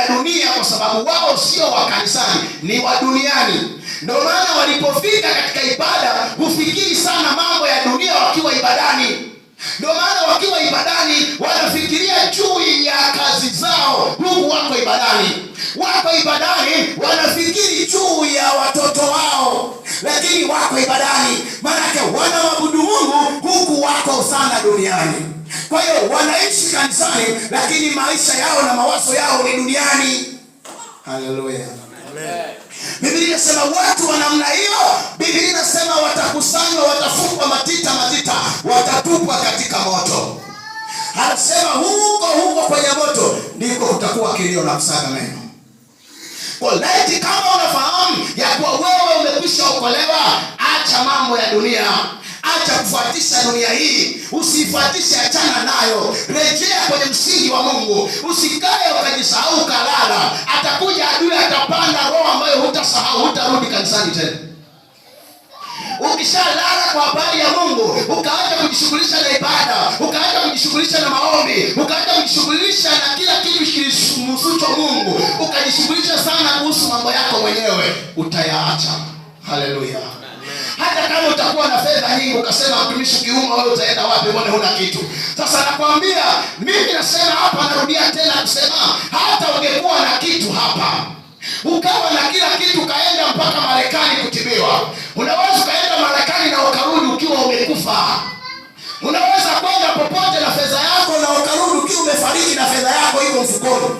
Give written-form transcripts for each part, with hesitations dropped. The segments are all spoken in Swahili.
ya dunia, kwa sababu wao sio wa kanisani, ni wa duniani. Ndio maana walipofika katika ibada hufikiri sana mambo ya dunia wakiwa ibadani. Ndio maana wakiwa ibadani wanafikiria juu ya kazi zao, huku wako ibadani. Wako ibadani wanafikiri juu ya watoto wao, lakini wako ibadani. Maana wanaabudu Mungu huku wako sana duniani. Kwa hiyo wanaishi kanisani, lakini maisha yao na mawazo yao ni duniani. Haleluya. Biblia inasema watu wa namna hiyo, Biblia inasema watakusanywa, watafungwa matita, watatupwa katika moto. Anasema huko kwenye moto ndiko kutakuwa kilio na kusaga meno. Kwa laiti kama unafahamu ya kuwa wewe umekwisha okolewa, acha mambo ya dunia. Acha kufuatisha dunia hii, usifuatishe, achana nayo. Rejea kwenye msingi wa Mungu. Usikae ukajisahau kalala. Atakuja adui, atapanda roho ambayo hutasahau, hutarudi kanisani tena. Ukishalala kwa habari ya Mungu, ukaacha kujishughulisha na ibada, ukaacha kujishughulisha na maombi, ukaacha kujishughulisha na kila kitu kinachomhusu Mungu, ukajishughulisha sana kuhusu mambo yako mwenyewe, utayaacha. Haleluya. Hata kama utakuwa na fedha nyingi, ukasema mtumishi kiuma, wewe utaenda wapi? Mbona huna kitu? Sasa nakwambia mimi, nasema hapa, narudia tena kusema, hata ungekuwa na kitu hapa, ukawa na kila kitu, kaenda mpaka Marekani kutibiwa, unaweza kaenda Marekani na ukarudi ukiwa umekufa. Unaweza kwenda popote na fedha yako na ukarudi ukiwa umefariki na fedha yako iko mfukoni.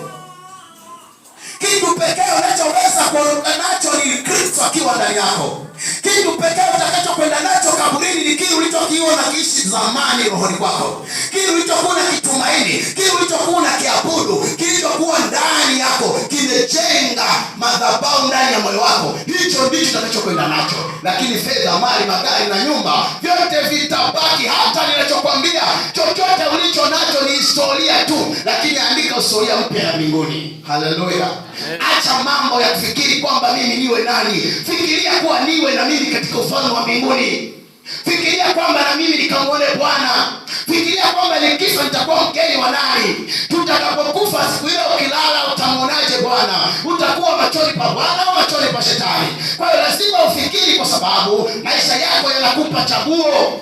Kitu pekee unachoweza kuondoka nacho ni Kristo akiwa ndani yako. Kitu pekee utakachokwenda nacho kaburini ni kile ulichokiona kiishi zamani rohoni kwako, kile ulichokuwa kitumaini, kile ulichokuwa kiabudu, kilichokuwa ndani yako, kimejenga madhabahu ndani ya moyo wako. Hicho ndicho utakachokwenda nacho. Lakini fedha, mali, magari na nyumba, vyote vitabaki. Hata ninachokwambia, chochote ulicho nacho ni historia tu, lakini andika historia mpya ya mbinguni. Haleluya. Acha mambo ya kufikiri kwamba mimi niwe nani. Fikiria kuwa niwe na mimi katika ufalme wa mbinguni. Fikiria kwamba na mimi nikamwone Bwana. Fikiria kwamba nikifa nitakuwa mgeni wa nani. Tutakapokufa siku ile, ukilala utamwonaje Bwana? Utakuwa machoni pa Bwana au machoni pa Shetani? Kwa hiyo lazima ufikiri, kwa sababu maisha yako yanakupa chaguo.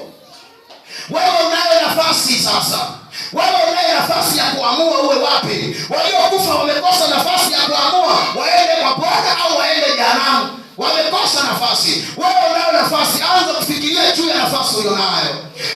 Wewe unayo nafasi sasa. Wewe unayo nafasi ya kuamua uwe wapi. Waliokufa wamekosa nafasi ya kuamua waende kwa Bwana au waende jehanamu. Wamekosa nafasi. Wewe unayo nafasi. Anza kufikiria juu ya nafasi ulionayo.